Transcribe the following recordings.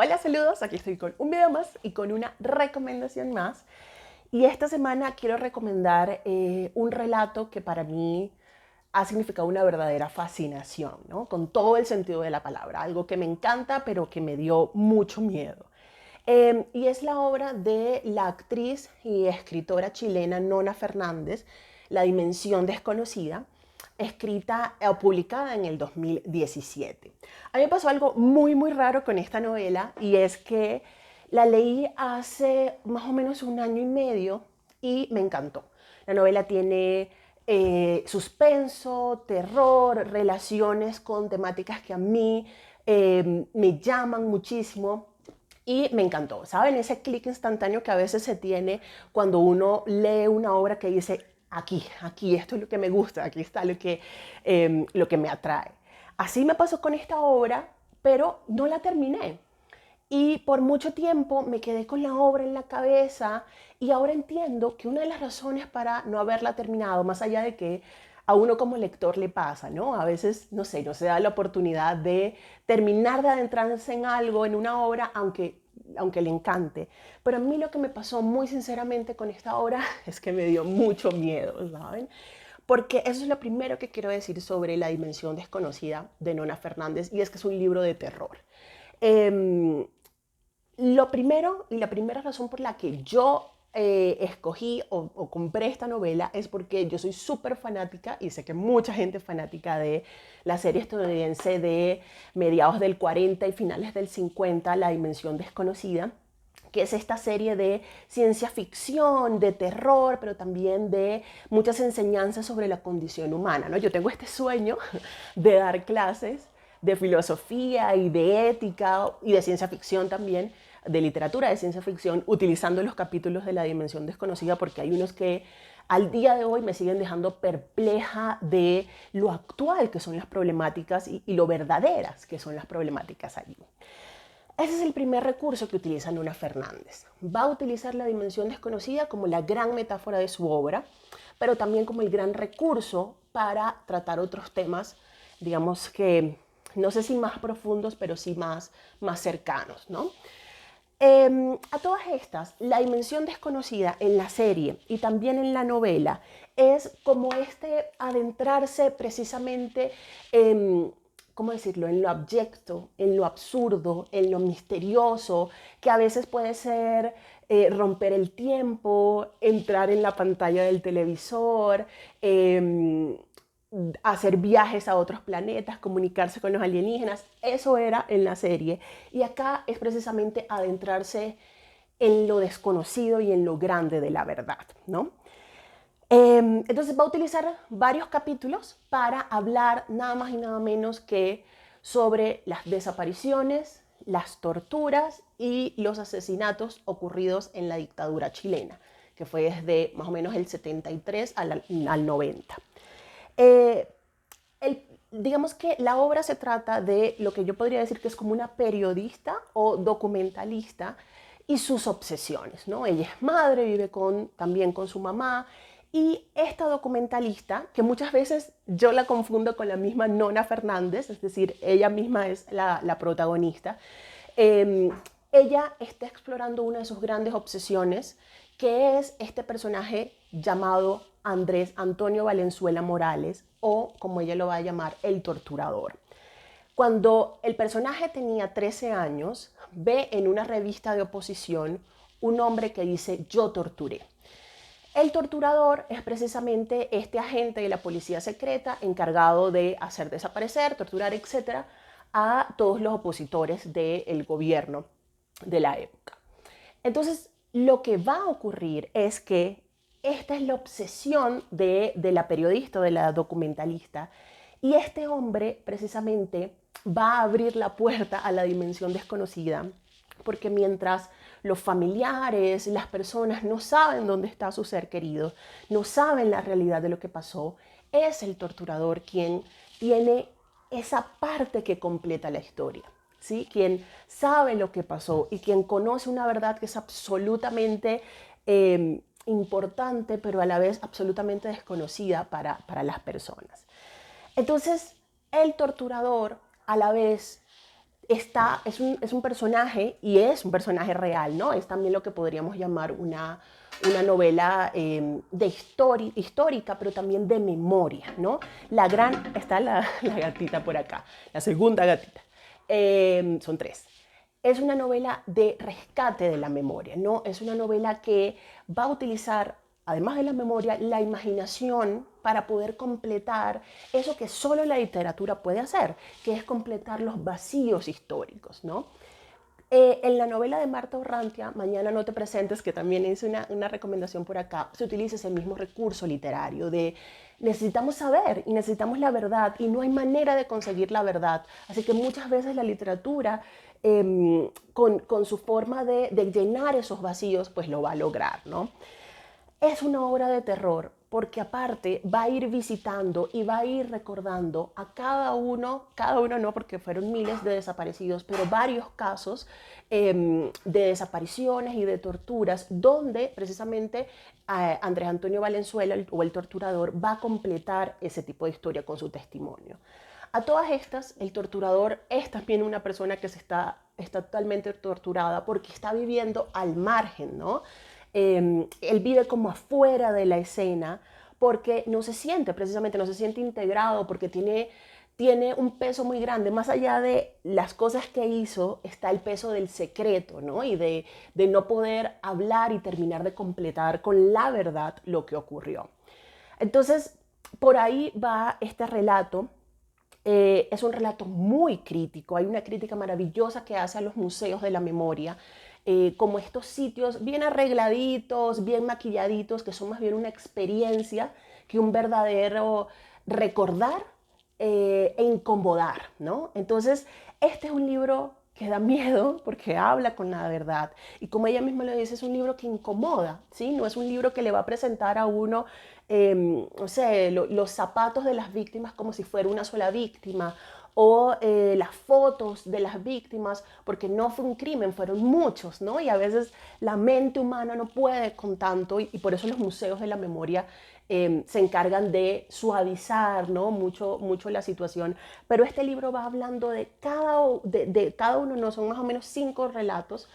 Hola, saludos, aquí estoy con un video más y con una recomendación más. Y esta semana quiero recomendar un relato que para mí ha significado una verdadera fascinación, ¿no? Con todo el sentido de la palabra, algo que me encanta pero que me dio mucho miedo. Y es la obra de la actriz y escritora chilena Nona Fernández, La Dimensión Desconocida, escrita o publicada en el 2017. A mí me pasó algo muy raro con esta novela y es que la leí hace más o menos un año y medio y me encantó. La novela tiene suspenso, terror, relaciones con temáticas que a mí me llaman muchísimo. Y me encantó, ¿saben? Ese clic instantáneo que a veces se tiene cuando uno lee una obra que dice, aquí, esto es lo que me gusta, aquí está lo que me atrae. Así me pasó con esta obra, pero no la terminé. Y por mucho tiempo me quedé con la obra en la cabeza y ahora entiendo que una de las razones para no haberla terminado, más allá de que a uno como lector le pasa, ¿no? A veces, no sé, no se da la oportunidad de terminar de adentrarse en algo, en una obra, aunque le encante. Pero a mí lo que me pasó muy sinceramente con esta obra es que me dio mucho miedo, ¿saben? Porque eso es lo primero que quiero decir sobre La Dimensión Desconocida de Nona Fernández, y es que es un libro de terror. Eh, lo primero y la primera razón por la que yo escogí o compré esta novela es porque yo soy súper fanática y sé que mucha gente es fanática de la serie estadounidense de mediados del 40 y finales del 50, La Dimensión Desconocida, que es esta serie de ciencia ficción, de terror, pero también de muchas enseñanzas sobre la condición humana, ¿no? Yo tengo este sueño de dar clases de filosofía y de ética y de ciencia ficción también, de literatura de ciencia ficción, utilizando los capítulos de La Dimensión Desconocida, porque hay unos que al día de hoy me siguen dejando perpleja de lo actual que son las problemáticas y lo verdaderas que son las problemáticas allí. Ese es el primer recurso que utiliza Nona Fernández. Va a utilizar la dimensión desconocida como la gran metáfora de su obra, pero también como el gran recurso para tratar otros temas, digamos que no sé si más profundos, pero sí más cercanos, ¿no? A todas estas, la dimensión desconocida en la serie y también en la novela es como este adentrarse precisamente en, ¿cómo decirlo?, en lo abyecto, en lo absurdo, en lo misterioso, que a veces puede ser romper el tiempo, entrar en la pantalla del televisor, hacer viajes a otros planetas, comunicarse con los alienígenas. Eso era en la serie. Y acá es precisamente adentrarse en lo desconocido y en lo grande de la verdad, ¿no? Entonces va a utilizar varios capítulos para hablar nada más y nada menos que sobre las desapariciones, las torturas y los asesinatos ocurridos en la dictadura chilena, que fue desde más o menos el 73 al 90. Eh, digamos que la obra se trata de lo que yo podría decir que es como una periodista o documentalista y sus obsesiones, ¿no? Ella es madre, vive también con su mamá, y esta documentalista, que muchas veces yo la confundo con la misma Nona Fernández, es decir, ella misma es la protagonista, eh, ella está explorando una de sus grandes obsesiones, que es este personaje llamado Andrés Antonio Valenzuela Morales, o como ella lo va a llamar, el torturador. Cuando el personaje tenía 13 años, ve en una revista de oposición un hombre que dice yo torturé. El torturador es precisamente este agente de la policía secreta encargado de hacer desaparecer, torturar, etcétera, a todos los opositores del gobierno de la época. Entonces, lo que va a ocurrir es que esta es la obsesión de la periodista, de la documentalista, y este hombre precisamente va a abrir la puerta a la dimensión desconocida, porque mientras los familiares, las personas no saben dónde está su ser querido, no saben la realidad de lo que pasó, es el torturador quien tiene esa parte que completa la historia. ¿Sí? Quien sabe lo que pasó y quien conoce una verdad que es absolutamente importante, pero a la vez absolutamente desconocida para las personas. Entonces, el torturador a la vez es un personaje, y es un personaje real, ¿no? Es también lo que podríamos llamar una novela histórica, pero también de memoria, ¿no? Está la gatita por acá, la segunda gatita. Son tres. Es una novela de rescate de la memoria, ¿no? Es una novela que va a utilizar, además de la memoria, la imaginación para poder completar eso que solo la literatura puede hacer, que es completar los vacíos históricos, ¿no? En la novela de Marta Orrantia, Mañana no te presentes, que también es una recomendación por acá, se utiliza ese mismo recurso literario de necesitamos saber y necesitamos la verdad y no hay manera de conseguir la verdad. Así que muchas veces la literatura, con su forma de llenar esos vacíos, pues lo va a lograr, ¿no? Es una obra de terror porque aparte va a ir visitando y va a ir recordando a cada uno no porque fueron miles de desaparecidos, pero varios casos de desapariciones y de torturas donde precisamente Andrés Antonio Valenzuela o el torturador va a completar ese tipo de historia con su testimonio. A todas estas, el torturador es también una persona que está totalmente torturada porque está viviendo al margen, ¿no? Él vive como afuera de la escena porque no se siente, precisamente no se siente integrado, porque tiene un peso muy grande. Más allá de las cosas que hizo, está el peso del secreto, ¿no? Y de no poder hablar y terminar de completar con la verdad lo que ocurrió. Entonces, por ahí va este relato. Es un relato muy crítico, hay una crítica maravillosa que hace a los museos de la memoria, como estos sitios bien arregladitos, bien maquilladitos, que son más bien una experiencia que un verdadero recordar e incomodar, ¿no? Entonces, este es un libro que da miedo porque habla con la verdad. Y como ella misma lo dice, es un libro que incomoda, ¿sí? No es un libro que le va a presentar a uno, no sé, los zapatos de las víctimas como si fuera una sola víctima, o las fotos de las víctimas, porque no fue un crimen, fueron muchos, ¿no? Y a veces la mente humana no puede con tanto, y por eso los museos de la memoria se encargan de suavizar, ¿no? mucho la situación. Pero este libro va hablando de cada uno, no son más o menos 5 relatos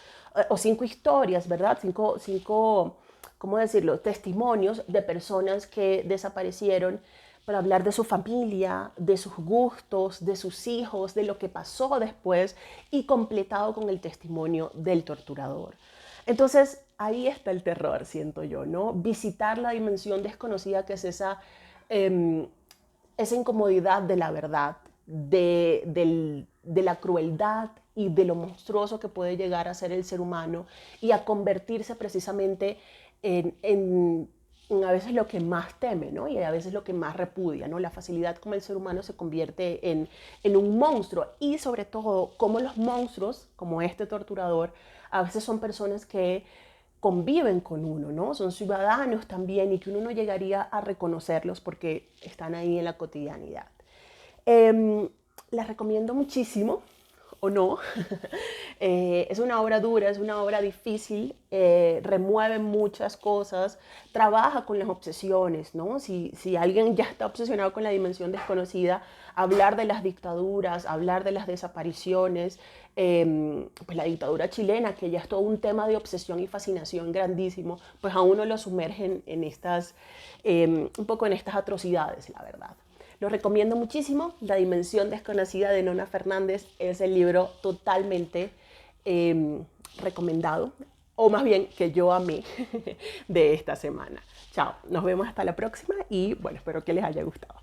o 5 historias, ¿verdad? 5, ¿cómo decirlo? Testimonios de personas que desaparecieron para hablar de su familia, de sus gustos, de sus hijos, de lo que pasó después y completado con el testimonio del torturador. Entonces, ahí está el terror, siento yo, ¿no? Visitar la dimensión desconocida que es esa incomodidad de la verdad, de la crueldad y de lo monstruoso que puede llegar a ser el ser humano y a convertirse precisamente en a veces lo que más teme, ¿no? Y a veces lo que más repudia, ¿no? La facilidad como el ser humano se convierte en un monstruo y sobre todo como los monstruos, como este torturador, a veces son personas que conviven con uno, ¿no? Son ciudadanos también y que uno no llegaría a reconocerlos porque están ahí en la cotidianidad. Les recomiendo muchísimo, o no. Es una obra dura, es una obra difícil, remueve muchas cosas, trabaja con las obsesiones, ¿no? Si alguien ya está obsesionado con la dimensión desconocida, hablar de las dictaduras, hablar de las desapariciones, pues la dictadura chilena, que ya es todo un tema de obsesión y fascinación grandísimo, pues a uno lo sumergen en estas, un poco en estas atrocidades, la verdad. Lo recomiendo muchísimo. La dimensión desconocida de Nona Fernández es el libro totalmente recomendado, o más bien que yo amé de esta semana. Chao, nos vemos hasta la próxima y bueno, espero que les haya gustado.